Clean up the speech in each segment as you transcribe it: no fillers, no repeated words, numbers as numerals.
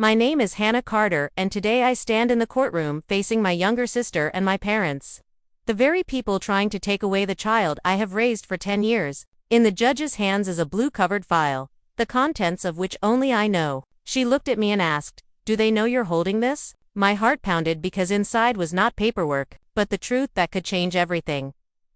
My name is Hannah Carter, and today I stand in the courtroom facing my younger sister and my parents. The very people trying to take away the child I have raised for 10 years. In the judge's hands is a blue-covered file, the contents of which only I know. She looked at me and asked, "Do they know you're holding this?" My heart pounded because inside was not paperwork, but the truth that could change everything.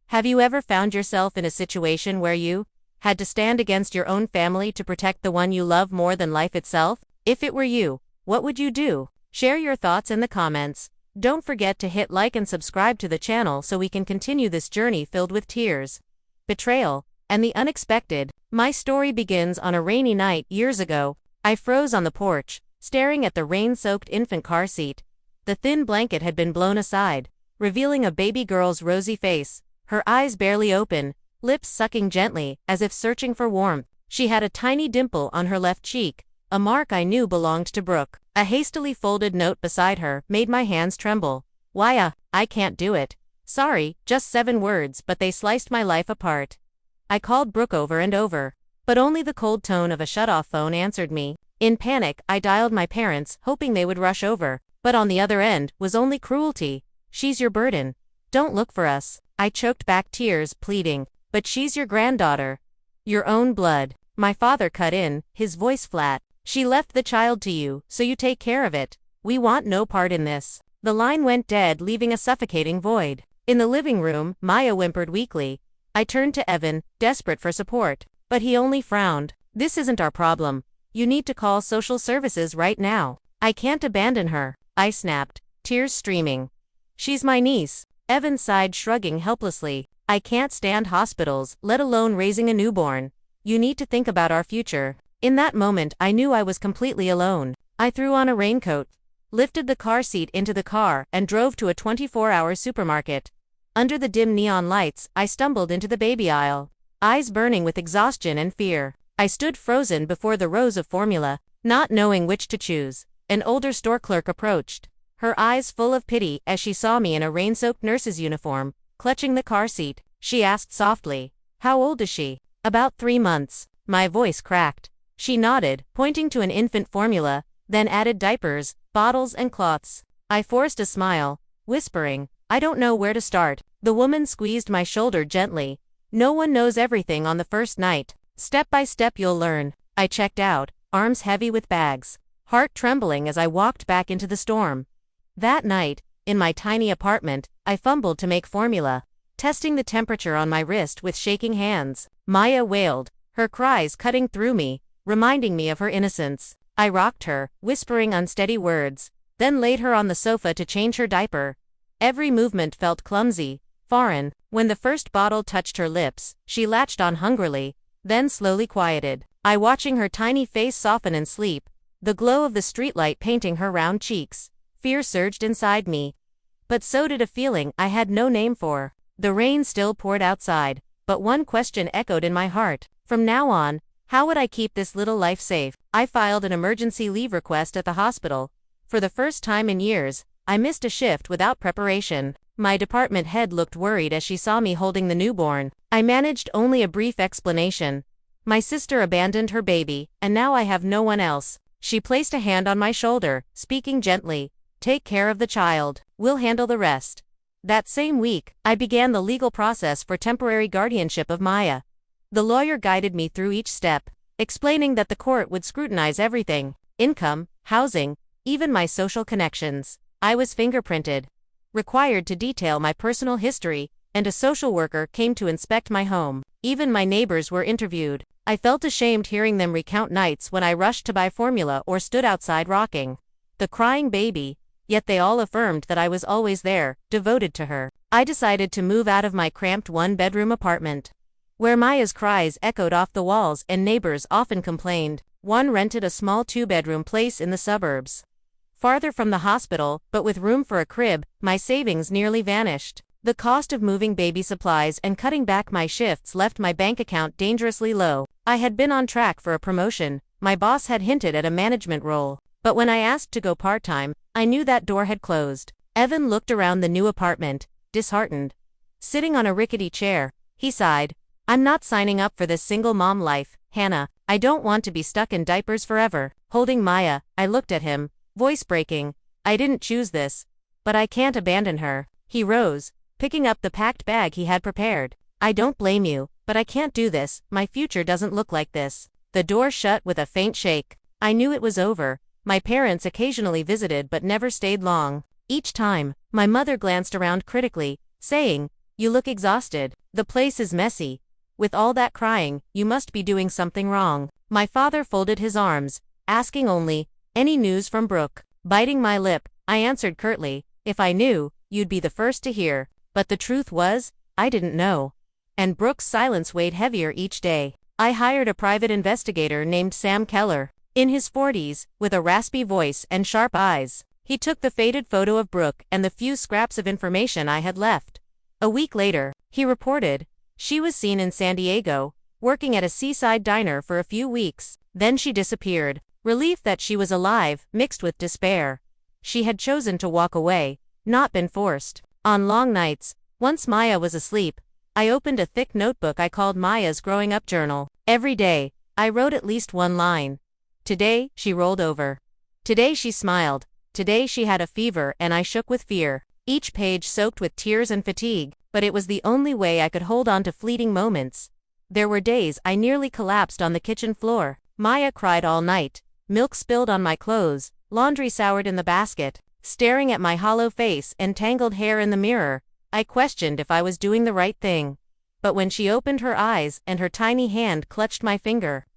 Have you ever found yourself in a situation where you had to stand against your own family to protect the one you love more than life itself? If it were you, what would you do? Share your thoughts in the comments. Don't forget to hit like and subscribe to the channel so we can continue this journey filled with tears, betrayal, and the unexpected. My story begins on a rainy night years ago. I froze on the porch, staring at the rain-soaked infant car seat. The thin blanket had been blown aside, revealing a baby girl's rosy face, her eyes barely open, lips sucking gently, as if searching for warmth. She had a tiny dimple on her left cheek, a mark I knew belonged to Brooke. A hastily folded note beside her made my hands tremble. "Why, I can't do it. Sorry," just 7 words, but they sliced my life apart. I called Brooke over and over, but only the cold tone of a shut-off phone answered me. In panic, I dialed my parents, hoping they would rush over, but on the other end was only cruelty. "She's your burden. Don't look for us." I choked back tears, pleading, "But she's your granddaughter. Your own blood." My father cut in, his voice flat. "She left the child to you, so you take care of it. We want no part in this." The line went dead, leaving a suffocating void. In the living room, Maya whimpered weakly. I turned to Evan, desperate for support, but he only frowned. "This isn't our problem. You need to call social services right now." "I can't abandon her," I snapped, tears streaming. "She's my niece." Evan sighed, shrugging helplessly. "I can't stand hospitals, let alone raising a newborn. You need to think about our future." In that moment, I knew I was completely alone. I threw on a raincoat, lifted the car seat into the car, and drove to a 24-hour supermarket. Under the dim neon lights, I stumbled into the baby aisle, eyes burning with exhaustion and fear. I stood frozen before the rows of formula, not knowing which to choose. An older store clerk approached, her eyes full of pity as she saw me in a rain-soaked nurse's uniform, clutching the car seat. She asked softly, "How old is she?" "About 3 months." My voice cracked. She nodded, pointing to an infant formula, then added diapers, bottles, and cloths. I forced a smile, whispering, "I don't know where to start." The woman squeezed my shoulder gently. "No one knows everything on the first night. Step by step you'll learn." I checked out, arms heavy with bags, heart trembling as I walked back into the storm. That night, in my tiny apartment, I fumbled to make formula, testing the temperature on my wrist with shaking hands. Maya wailed, her cries cutting through me, reminding me of her innocence. I rocked her, whispering unsteady words, then laid her on the sofa to change her diaper. Every movement felt clumsy, foreign. When the first bottle touched her lips, she latched on hungrily, then slowly quieted. I watching her tiny face soften and sleep, the glow of the streetlight painting her round cheeks. Fear surged inside me. But so did a feeling I had no name for. The rain still poured outside, but one question echoed in my heart. From now on, how would I keep this little life safe? I filed an emergency leave request at the hospital. For the first time in years, I missed a shift without preparation. My department head looked worried as she saw me holding the newborn. I managed only a brief explanation. "My sister abandoned her baby, and now I have no one else." She placed a hand on my shoulder, speaking gently. "Take care of the child. We'll handle the rest." That same week, I began the legal process for temporary guardianship of Maya. The lawyer guided me through each step, explaining that the court would scrutinize everything: income, housing, even my social connections. I was fingerprinted, required to detail my personal history, and a social worker came to inspect my home. Even my neighbors were interviewed. I felt ashamed hearing them recount nights when I rushed to buy formula or stood outside rocking the crying baby, yet they all affirmed that I was always there, devoted to her. I decided to move out of my cramped 1-bedroom apartment, where Maya's cries echoed off the walls and neighbors often complained. One rented a small 2-bedroom place in the suburbs, farther from the hospital, but with room for a crib. My savings nearly vanished. The cost of moving baby supplies and cutting back my shifts left my bank account dangerously low. I had been on track for a promotion. My boss had hinted at a management role, but when I asked to go part-time, I knew that door had closed. Evan looked around the new apartment, disheartened. Sitting on a rickety chair, he sighed. "I'm not signing up for this single mom life, Hannah. I don't want to be stuck in diapers forever." Holding Maya, I looked at him, voice breaking. I didn't choose this. But I can't abandon her. He rose, picking up the packed bag he had prepared. I don't blame you, but I can't do this. My future doesn't look like this. The door shut with a faint shake. I knew it was over. My parents occasionally visited but never stayed long. Each time, my mother glanced around critically, saying, "You look exhausted. The place is messy. With all that crying, you must be doing something wrong." My father folded his arms, asking only, "Any news from Brooke?" Biting my lip, I answered curtly, "If I knew, you'd be the first to hear." But the truth was, I didn't know. And Brooke's silence weighed heavier each day. I hired a private investigator named Sam Keller. In his 40s, with a raspy voice and sharp eyes, he took the faded photo of Brooke and the few scraps of information I had left. A week later, he reported, she was seen in San Diego, working at a seaside diner for a few weeks. Then she disappeared. Relief that she was alive, mixed with despair. She had chosen to walk away, not been forced. On long nights, once Maya was asleep, I opened a thick notebook I called Maya's Growing Up Journal. Every day, I wrote at least one line. Today, she rolled over. Today she smiled. Today she had a fever and I shook with fear. Each page soaked with tears and fatigue, but it was the only way I could hold on to fleeting moments. There were days I nearly collapsed on the kitchen floor. Maya cried all night. Milk spilled on my clothes, laundry soured in the basket. Staring at my hollow face and tangled hair in the mirror, I questioned if I was doing the right thing. But when she opened her eyes and her tiny hand clutched my finger,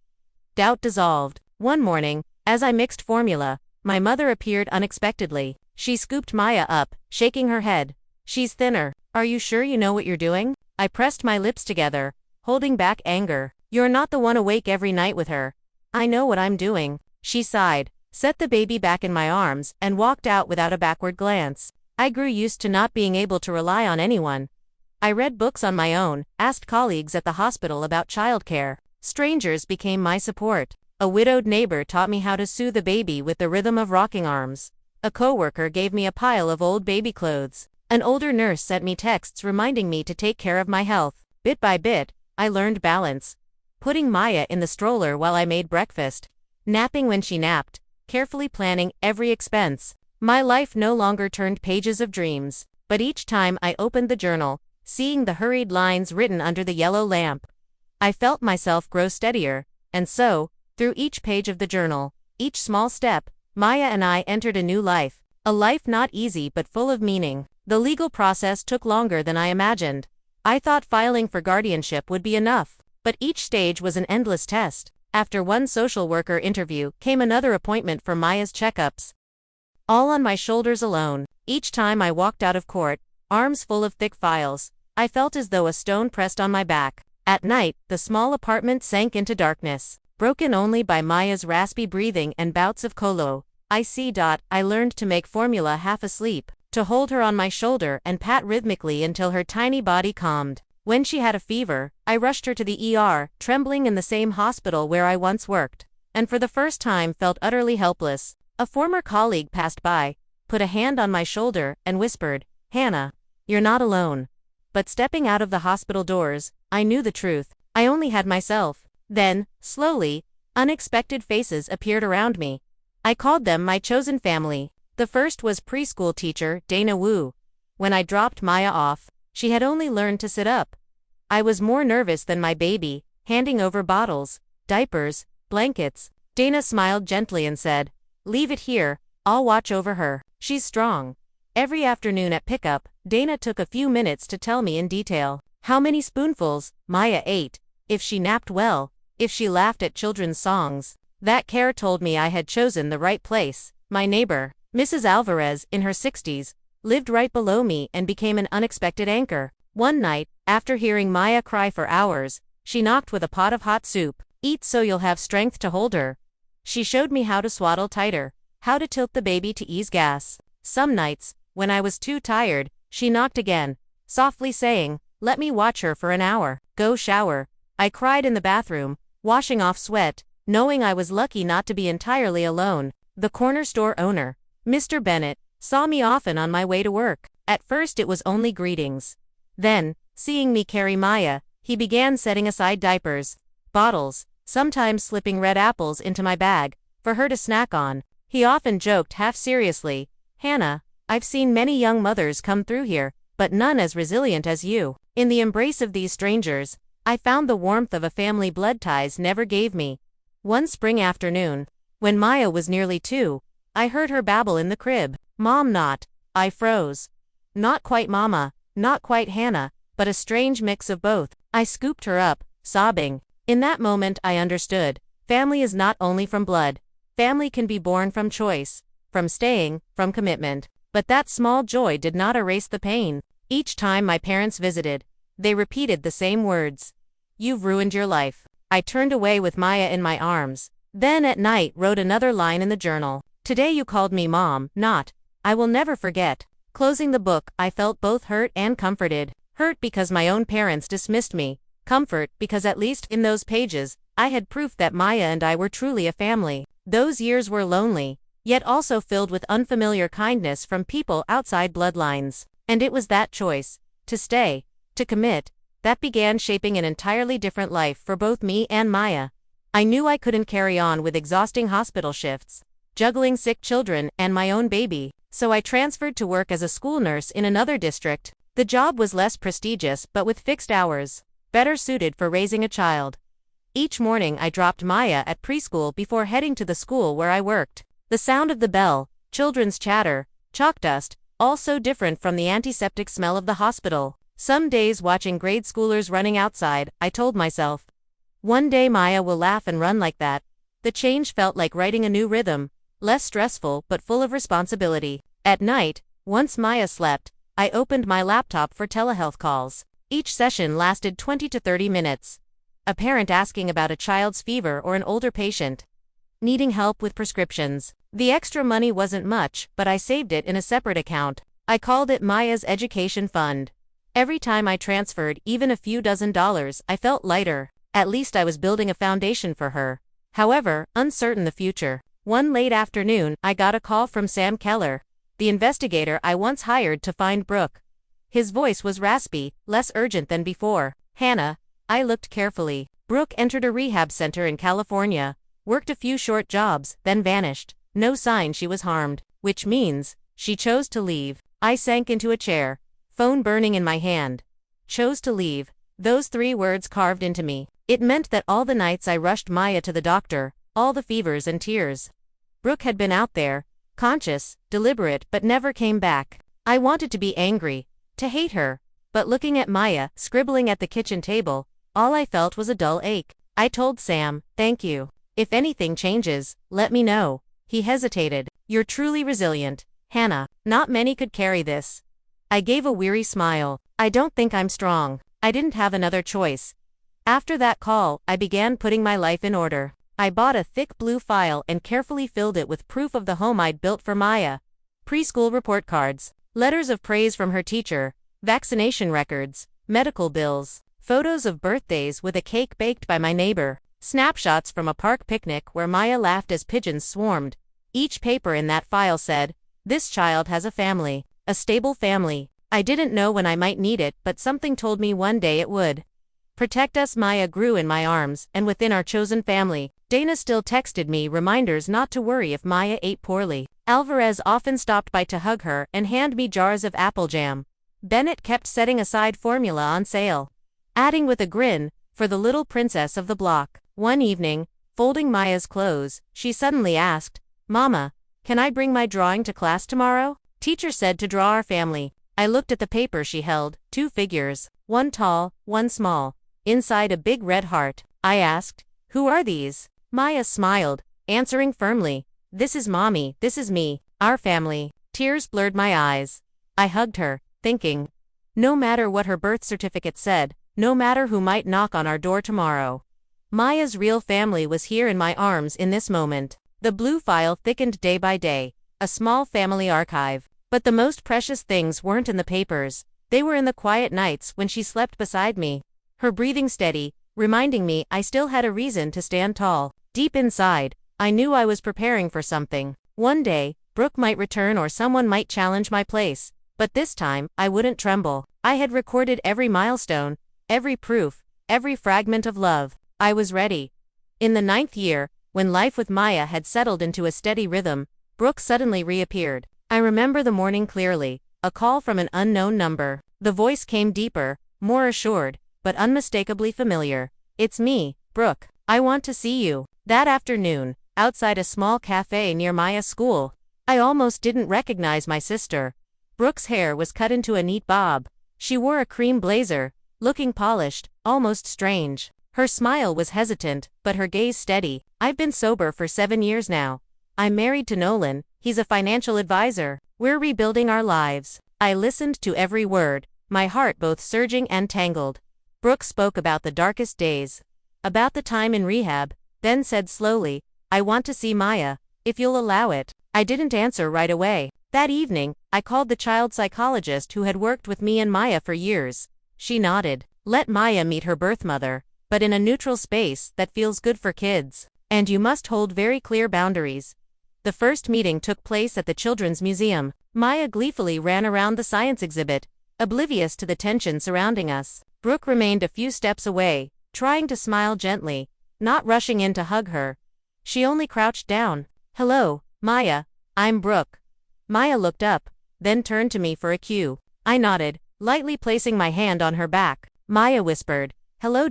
doubt dissolved. One morning, as I mixed formula, my mother appeared unexpectedly. She scooped Maya up, shaking her head. "She's thinner. Are you sure you know what you're doing?" I pressed my lips together, holding back anger. "You're not the one awake every night with her. I know what I'm doing." She sighed, set the baby back in my arms, and walked out without a backward glance. I grew used to not being able to rely on anyone. I read books on my own, asked colleagues at the hospital about childcare. Strangers became my support. A widowed neighbor taught me how to soothe a baby with the rhythm of rocking arms. A coworker gave me a pile of old baby clothes. An older nurse sent me texts reminding me to take care of my health. Bit by bit, I learned balance. Putting Maya in the stroller while I made breakfast. Napping when she napped. Carefully planning every expense. My life no longer turned pages of dreams. But each time I opened the journal, seeing the hurried lines written under the yellow lamp, I felt myself grow steadier. And so, through each page of the journal, each small step, Maya and I entered a new life. A life not easy but full of meaning. The legal process took longer than I imagined. I thought filing for guardianship would be enough. But each stage was an endless test. After one social worker interview came another appointment for Maya's checkups. All on my shoulders alone. Each time I walked out of court, arms full of thick files, I felt as though a stone pressed on my back. At night, the small apartment sank into darkness, broken only by Maya's raspy breathing and bouts of colo. I learned to make formula half asleep, to hold her on my shoulder and pat rhythmically until her tiny body calmed. When she had a fever, I rushed her to the ER, trembling in the same hospital where I once worked, and for the first time felt utterly helpless. A former colleague passed by, put a hand on my shoulder, and whispered, "Hannah, you're not alone." But stepping out of the hospital doors, I knew the truth. I only had myself. Then, slowly, unexpected faces appeared around me. I called them my chosen family. The first was preschool teacher Dana Wu. When I dropped Maya off, she had only learned to sit up. I was more nervous than my baby, handing over bottles, diapers, blankets. Dana smiled gently and said, "Leave it here, I'll watch over her. She's strong." Every afternoon at pickup, Dana took a few minutes to tell me in detail how many spoonfuls Maya ate, if she napped well, if she laughed at children's songs. That care told me I had chosen the right place. My neighbor, Mrs. Alvarez, in her 60s, lived right below me and became an unexpected anchor. One night, after hearing Maya cry for hours, she knocked with a pot of hot soup. "Eat so you'll have strength to hold her." She showed me how to swaddle tighter, how to tilt the baby to ease gas. Some nights, when I was too tired, she knocked again, softly saying, "Let me watch her for an hour." "Go shower." I cried in the bathroom, washing off sweat, knowing I was lucky not to be entirely alone. The corner store owner, Mr. Bennett, saw me often on my way to work. At first it was only greetings. Then, seeing me carry Maya, he began setting aside diapers, bottles, sometimes slipping red apples into my bag. for her to snack on. He often joked half seriously, "Hannah, I've seen many young mothers come through here, but none as resilient as you." In the embrace of these strangers, I found the warmth of a family blood ties never gave me. One spring afternoon, when Maya was nearly 2, I heard her babble in the crib. "Mom, not." I froze. Not quite Mama, not quite Hannah, but a strange mix of both. I scooped her up, sobbing. In that moment I understood. Family is not only from blood. Family can be born from choice, from staying, from commitment. But that small joy did not erase the pain. Each time my parents visited, they repeated the same words. "You've ruined your life." I turned away with Maya in my arms. Then at night wrote another line in the journal. "Today you called me Mom, not. I will never forget." Closing the book, I felt both hurt and comforted. Hurt because my own parents dismissed me. Comfort because at least in those pages, I had proof that Maya and I were truly a family. Those years were lonely, yet also filled with unfamiliar kindness from people outside bloodlines. And it was that choice, to stay, to commit, that began shaping an entirely different life for both me and Maya. I knew I couldn't carry on with exhausting hospital shifts, juggling sick children and my own baby, so I transferred to work as a school nurse in another district. The job was less prestigious but with fixed hours, better suited for raising a child. Each morning I dropped Maya at preschool before heading to the school where I worked. The sound of the bell, children's chatter, chalk dust, all so different from the antiseptic smell of the hospital. Some days watching grade schoolers running outside, I told myself, one day Maya will laugh and run like that. The change felt like writing a new rhythm, less stressful but full of responsibility. At night, once Maya slept, I opened my laptop for telehealth calls. Each session lasted 20 to 30 minutes. A parent asking about a child's fever or an older patient needing help with prescriptions. The extra money wasn't much, but I saved it in a separate account. I called it Maya's Education Fund. Every time I transferred even a few dozen dollars, I felt lighter. At least I was building a foundation for her. However, uncertain the future. One late afternoon, I got a call from Sam Keller, the investigator I once hired to find Brooke. His voice was raspy, less urgent than before. "Hannah." I looked carefully. Brooke entered a rehab center in California, worked a few short jobs, then vanished. No sign she was harmed, which means she chose to leave. I sank into a chair, phone burning in my hand. Chose to leave. Those 3 words carved into me. It meant that all the nights I rushed Maya to the doctor, all the fevers and tears. Brooke had been out there, conscious, deliberate, but never came back. I wanted to be angry, to hate her, but looking at Maya, scribbling at the kitchen table, all I felt was a dull ache. I told Sam, "Thank you. If anything changes, let me know." He hesitated. "You're truly resilient, Hannah. Not many could carry this." I gave a weary smile. "I don't think I'm strong." I didn't have another choice. After that call, I began putting my life in order. I bought a thick blue file and carefully filled it with proof of the home I'd built for Maya. Preschool report cards, letters of praise from her teacher, vaccination records, medical bills, photos of birthdays with a cake baked by my neighbor, snapshots from a park picnic where Maya laughed as pigeons swarmed. Each paper in that file said, "This child has a family, a stable family." I didn't know when I might need it, but something told me one day it would. Protect us. Maya grew in my arms and within our chosen family. Dana still texted me reminders not to worry if Maya ate poorly. Alvarez often stopped by to hug her and hand me jars of apple jam. Bennett kept setting aside formula on sale, adding with a grin, "For the little princess of the block." One evening, folding Maya's clothes, she suddenly asked, "Mama, can I bring my drawing to class tomorrow?" Teacher said to draw our family. I looked at the paper she held, 2 figures, one tall, one small, inside a big red heart. I asked, "Who are these?" Maya smiled, answering firmly, "This is Mommy, this is me, our family." Tears blurred my eyes. I hugged her, thinking, no matter what her birth certificate said, no matter who might knock on our door tomorrow, Maya's real family was here in my arms in this moment. The blue file thickened day by day, a small family archive. But the most precious things weren't in the papers, they were in the quiet nights when she slept beside me. Her breathing steady, reminding me I still had a reason to stand tall. Deep inside, I knew I was preparing for something. One day, Brooke might return or someone might challenge my place, but this time, I wouldn't tremble. I had recorded every milestone, every proof, every fragment of love. I was ready. In the 9th year, When life with Maya had settled into a steady rhythm, Brooke suddenly reappeared. I remember the morning clearly, a call from an unknown number. The voice came deeper, more assured, but unmistakably familiar. "It's me, Brooke. I want to see you." That afternoon, outside a small cafe near Maya's school, I almost didn't recognize my sister. Brooke's hair was cut into a neat bob. She wore a cream blazer, looking polished, almost strange. Her smile was hesitant, but her gaze steady. "I've been sober for 7 years now. I'm married to Nolan, he's a financial advisor. We're rebuilding our lives." I listened to every word, my heart both surging and tangled. Brooke spoke about the darkest days, about the time in rehab, then said slowly, "I want to see Maya, if you'll allow it." I didn't answer right away. That evening, I called the child psychologist who had worked with me and Maya for years. She nodded. "Let Maya meet her birth mother, but in a neutral space that feels good for kids. And you must hold very clear boundaries." The first meeting took place at the Children's Museum. Maya gleefully ran around the science exhibit, oblivious to the tension surrounding us. Brooke remained a few steps away, trying to smile gently, not rushing in to hug her. She only crouched down. "Hello, Maya, I'm Brooke." Maya looked up, then turned to me for a cue. I nodded, lightly placing my hand on her back. Maya whispered, "Hello.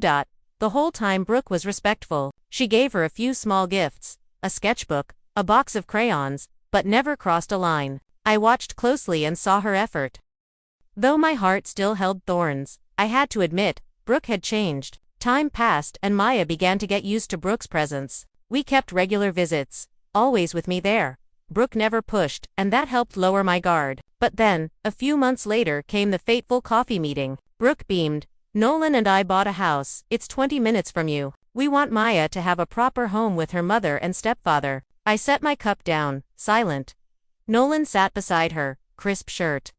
The whole time Brooke was respectful. She gave her a few small gifts, a sketchbook, a box of crayons, but never crossed a line. I watched closely and saw her effort. Though my heart still held thorns, I had to admit, Brooke had changed. Time passed and Maya began to get used to Brooke's presence. We kept regular visits, always with me there. Brooke never pushed, and that helped lower my guard. But then, a few months later came the fateful coffee meeting. Brooke beamed. "Nolan and I bought a house. It's 20 minutes from you. We want Maya to have a proper home with her mother and stepfather." I set my cup down, silent. Nolan sat beside her, crisp shirt,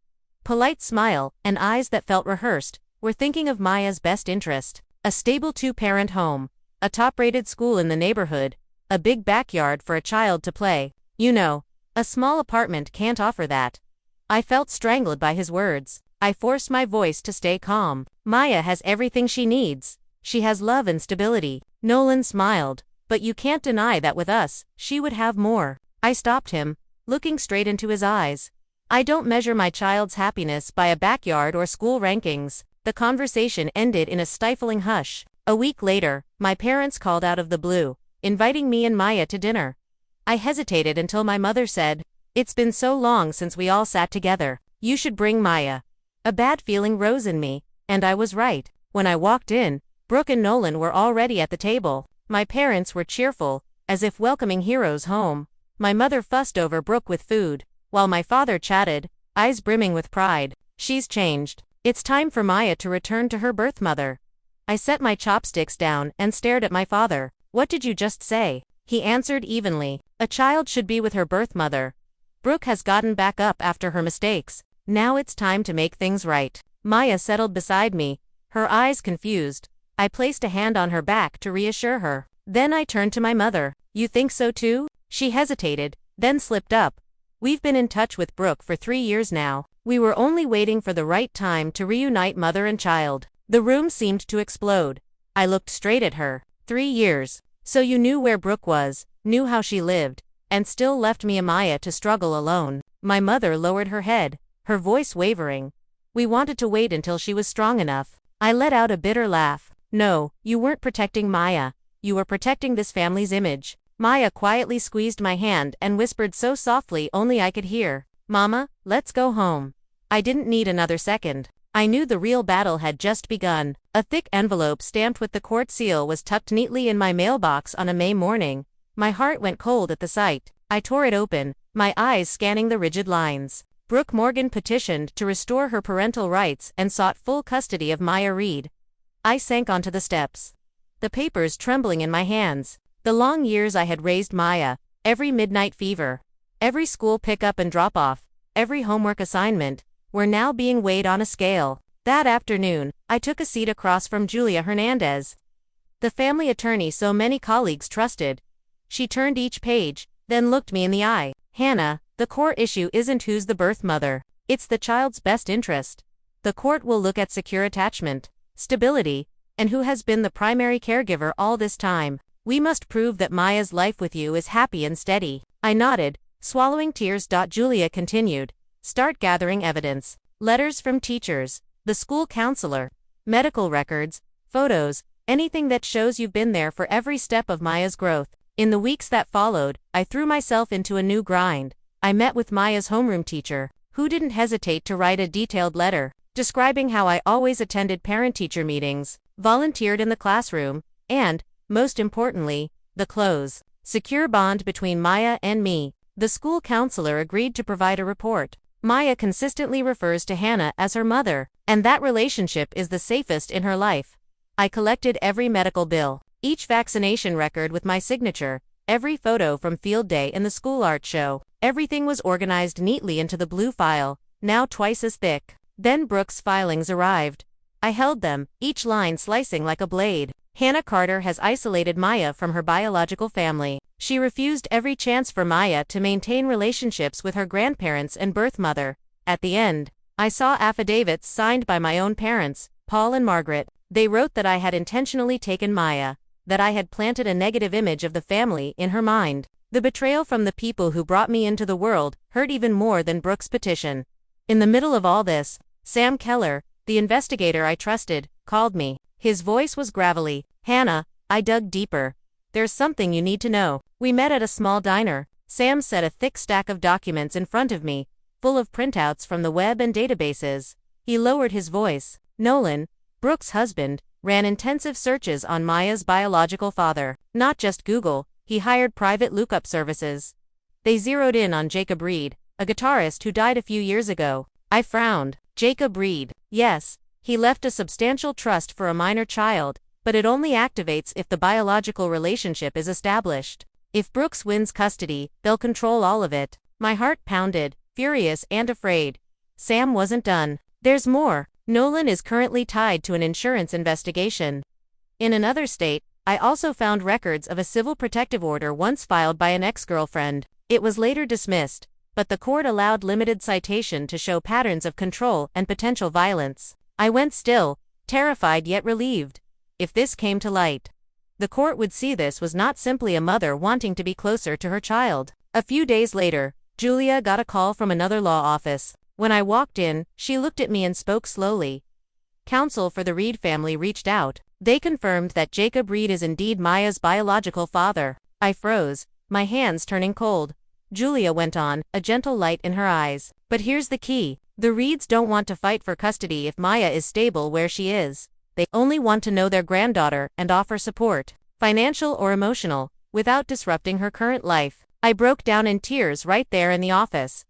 polite smile, and eyes that felt rehearsed. "We're thinking of Maya's best interest. A stable 2-parent home, a top-rated school in the neighborhood, a big backyard for a child to play. You know, a small apartment can't offer that." I felt strangled by his words. I forced my voice to stay calm. "Maya has everything she needs. She has love and stability." Nolan smiled. "But you can't deny that with us, she would have more." I stopped him, looking straight into his eyes. "I don't measure my child's happiness by a backyard or school rankings." The conversation ended in a stifling hush. A week later, my parents called out of the blue, inviting me and Maya to dinner. I hesitated until my mother said, "It's been so long since we all sat together. You should bring Maya." A bad feeling rose in me, and I was right. When I walked in, Brooke and Nolan were already at the table. My parents were cheerful, as if welcoming heroes home. My mother fussed over Brooke with food, while my father chatted, eyes brimming with pride. "She's changed. It's time for Maya to return to her birth mother." I set my chopsticks down and stared at my father. "What did you just say?" He answered evenly, "A child should be with her birth mother. Brooke has gotten back up after her mistakes. Now it's time to make things right." Maya settled beside me, her eyes confused. I placed a hand on her back to reassure her. Then I turned to my mother. "You think so too?" She hesitated, then slipped up. "We've been in touch with Brooke for 3 years now. We were only waiting for the right time to reunite mother and child." The room seemed to explode. I looked straight at her. 3 years. So you knew where Brooke was, knew how she lived, and still left me and Maya to struggle alone. My mother lowered her head, her voice wavering. "We wanted to wait until she was strong enough." I let out a bitter laugh. "No, you weren't protecting Maya. You were protecting this family's image." Maya quietly squeezed my hand and whispered so softly only I could hear, "Mama, let's go home." I didn't need another second. I knew the real battle had just begun. A thick envelope stamped with the court seal was tucked neatly in my mailbox on a May morning. My heart went cold at the sight. I tore it open, my eyes scanning the rigid lines. Brooke Morgan petitioned to restore her parental rights and sought full custody of Maya Reed. I sank onto the steps, the papers trembling in my hands. The long years I had raised Maya, every midnight fever, every school pickup and drop-off, every homework assignment, were now being weighed on a scale. That afternoon, I took a seat across from Julia Hernandez, the family attorney so many colleagues trusted. She turned each page, then looked me in the eye. "Hannah, the core issue isn't who's the birth mother. It's the child's best interest. The court will look at secure attachment, stability, and who has been the primary caregiver all this time. We must prove that Maya's life with you is happy and steady. I nodded, swallowing tears. Julia continued. Start gathering evidence. Letters from teachers, the school counselor, medical records, photos, anything that shows you've been there for every step of Maya's growth. In the weeks that followed, I threw myself into a new grind. I met with Maya's homeroom teacher, who didn't hesitate to write a detailed letter, describing how I always attended parent-teacher meetings, volunteered in the classroom, and, most importantly, the close, secure bond between Maya and me. The school counselor agreed to provide a report. Maya consistently refers to Hannah as her mother, and that relationship is the safest in her life. I collected every medical bill, each vaccination record with my signature, every photo from field day and the school art show. Everything was organized neatly into the blue file, now twice as thick. Then Brooke's filings arrived. I held them, each line slicing like a blade. Hannah Carter has isolated Maya from her biological family. She refused every chance for Maya to maintain relationships with her grandparents and birth mother. At the end, I saw affidavits signed by my own parents, Paul and Margaret. They wrote that I had intentionally taken Maya, that I had planted a negative image of the family in her mind. The betrayal from the people who brought me into the world hurt even more than Brooke's petition. In the middle of all this, Sam Keller, the investigator I trusted, called me. His voice was gravelly. Hannah, I dug deeper. There's something you need to know. We met at a small diner. Sam set a thick stack of documents in front of me, full of printouts from the web and databases. He lowered his voice. Nolan, Brooke's husband, ran intensive searches on Maya's biological father. Not just Google, he hired private lookup services. They zeroed in on Jacob Reed, a guitarist who died a few years ago. I frowned. Jacob Reed. Yes, he left a substantial trust for a minor child, but it only activates if the biological relationship is established. If Brooks wins custody, they'll control all of it. My heart pounded, furious and afraid. Sam wasn't done. There's more. Nolan is currently tied to an insurance investigation. In another state, I also found records of a civil protective order once filed by an ex-girlfriend. It was later dismissed, but the court allowed limited citation to show patterns of control and potential violence. I went still, terrified yet relieved. If this came to light, the court would see this was not simply a mother wanting to be closer to her child. A few days later, Julia got a call from another law office. When I walked in, she looked at me and spoke slowly. Counsel for the Reed family reached out. They confirmed that Jacob Reed is indeed Maya's biological father. I froze, my hands turning cold. Julia went on, a gentle light in her eyes. But here's the key. The Reeds don't want to fight for custody if Maya is stable where she is. They only want to know their granddaughter and offer support, financial or emotional, without disrupting her current life. I broke down in tears right there in the office.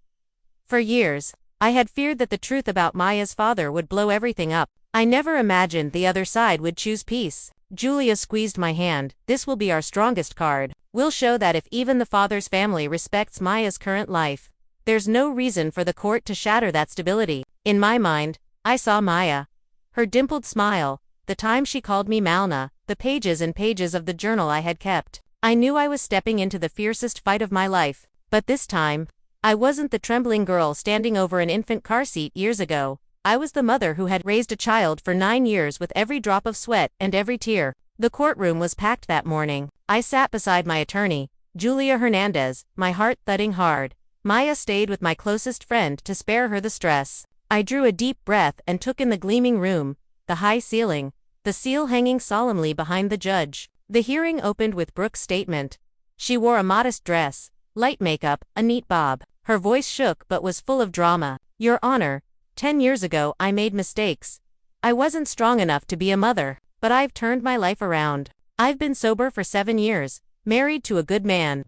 For years, I had feared that the truth about Maya's father would blow everything up. I never imagined the other side would choose peace. Julia squeezed my hand. This will be our strongest card. We'll show that if even the father's family respects Maya's current life, there's no reason for the court to shatter that stability. In my mind, I saw Maya. Her dimpled smile, the time she called me Malna, the pages and pages of the journal I had kept. I knew I was stepping into the fiercest fight of my life. But this time, I wasn't the trembling girl standing over an infant car seat years ago. I was the mother who had raised a child for 9 years with every drop of sweat and every tear. The courtroom was packed that morning. I sat beside my attorney, Julia Hernandez, my heart thudding hard. Maya stayed with my closest friend to spare her the stress. I drew a deep breath and took in the gleaming room, the high ceiling, the seal hanging solemnly behind the judge. The hearing opened with Brooke's statement. She wore a modest dress, light makeup, a neat bob. Her voice shook but was full of drama. Your Honor, 10 years ago I made mistakes. I wasn't strong enough to be a mother, but I've turned my life around. I've been sober for 7 years, married to a good man,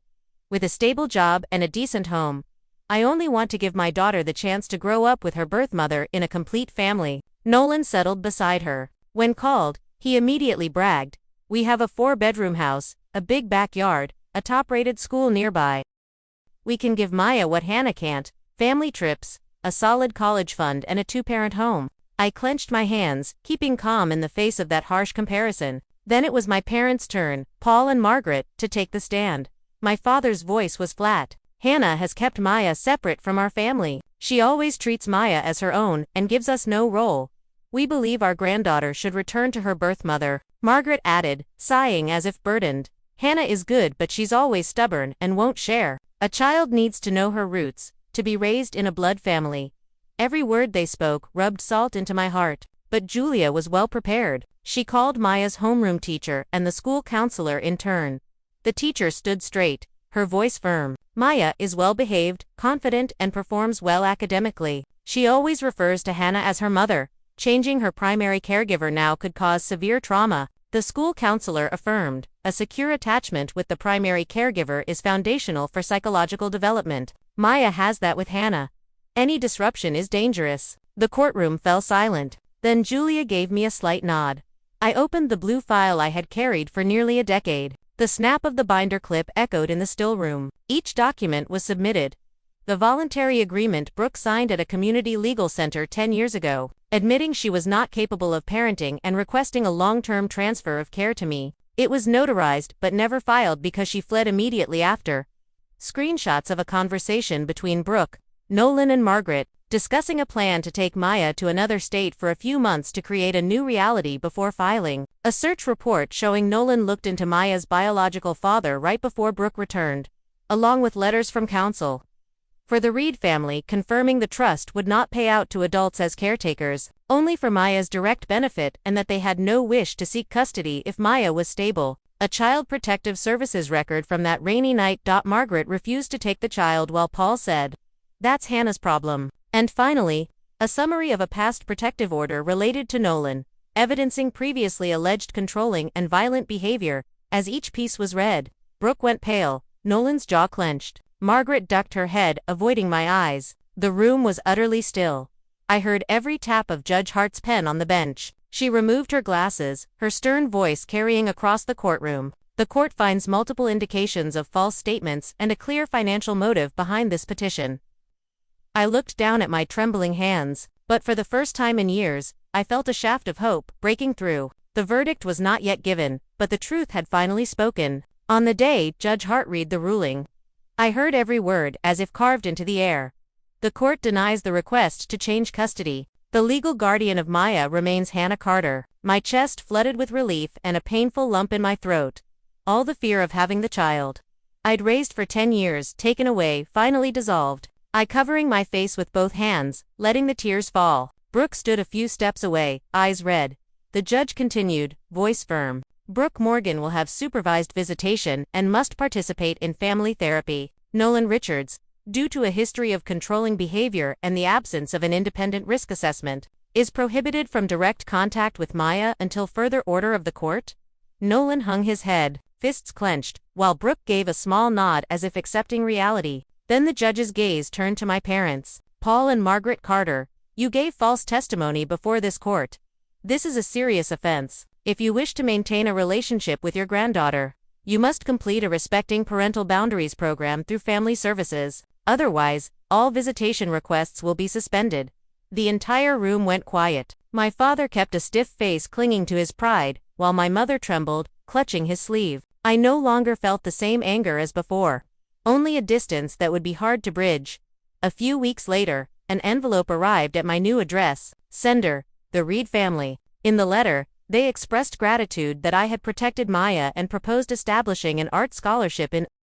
with a stable job and a decent home. I only want to give my daughter the chance to grow up with her birth mother in a complete family. Nolan settled beside her. When called, he immediately bragged. We have a 4-bedroom house, a big backyard, a top-rated school nearby. We can give Maya what Hannah can't, family trips, a solid college fund and a 2-parent home. I clenched my hands, keeping calm in the face of that harsh comparison. Then it was my parents' turn, Paul and Margaret, to take the stand. My father's voice was flat. Hannah has kept Maya separate from our family. She always treats Maya as her own and gives us no role. We believe our granddaughter should return to her birth mother. Margaret added, sighing as if burdened. Hannah is good, but she's always stubborn and won't share. A child needs to know her roots, to be raised in a blood family. Every word they spoke rubbed salt into my heart. But Julia was well prepared. She called Maya's homeroom teacher and the school counselor in turn. The teacher stood straight, her voice firm. Maya is well behaved, confident, and performs well academically. She always refers to Hannah as her mother. Changing her primary caregiver now could cause severe trauma, the school counselor affirmed. A secure attachment with the primary caregiver is foundational for psychological development. Maya has that with Hannah. Any disruption is dangerous. The courtroom fell silent. Then Julia gave me a slight nod. I opened the blue file I had carried for nearly a decade. The snap of the binder clip echoed in the still room. Each document was submitted. The voluntary agreement Brooke signed at a community legal center 10 years ago, admitting she was not capable of parenting and requesting a long-term transfer of care to me. It was notarized but never filed because she fled immediately after. Screenshots of a conversation between Brooke, Nolan and Margaret, discussing a plan to take Maya to another state for a few months to create a new reality before filing. A search report showing Nolan looked into Maya's biological father right before Brooke returned, along with letters from counsel for the Reed family confirming the trust would not pay out to adults as caretakers, only for Maya's direct benefit, and that they had no wish to seek custody if Maya was stable. A child protective services record from that rainy night. Margaret refused to take the child while Paul said, "That's Hannah's problem." And finally, a summary of a past protective order related to Nolan, evidencing previously alleged controlling and violent behavior. As each piece was read, Brooke went pale, Nolan's jaw clenched. Margaret ducked her head, avoiding my eyes. The room was utterly still. I heard every tap of Judge Hart's pen on the bench. She removed her glasses, her stern voice carrying across the courtroom. The court finds multiple indications of false statements and a clear financial motive behind this petition. I looked down at my trembling hands, but for the first time in years, I felt a shaft of hope breaking through. The verdict was not yet given, but the truth had finally spoken. On the day Judge Hart read the ruling, I heard every word as if carved into the air. The court denies the request to change custody. The legal guardian of Maya remains Hannah Carter. My chest flooded with relief and a painful lump in my throat. All the fear of having the child I'd raised for 10 years taken away, finally dissolved. I covering my face with both hands, letting the tears fall. Brooke stood a few steps away, eyes red. The judge continued, voice firm. Brooke Morgan will have supervised visitation and must participate in family therapy. Nolan Richards, due to a history of controlling behavior and the absence of an independent risk assessment, is prohibited from direct contact with Maya until further order of the court. Nolan hung his head, fists clenched, while Brooke gave a small nod as if accepting reality. Then the judge's gaze turned to my parents. Paul and Margaret Carter, you gave false testimony before this court. This is a serious offense. If you wish to maintain a relationship with your granddaughter, you must complete a respecting parental boundaries program through family services. Otherwise, all visitation requests will be suspended. The entire room went quiet. My father kept a stiff face clinging to his pride, while my mother trembled, clutching his sleeve. I no longer felt the same anger as before. Only a distance that would be hard to bridge. A few weeks later, an envelope arrived at my new address. Sender, the Reed family. In the letter, they expressed gratitude that I had protected Maya and proposed establishing an art scholarship in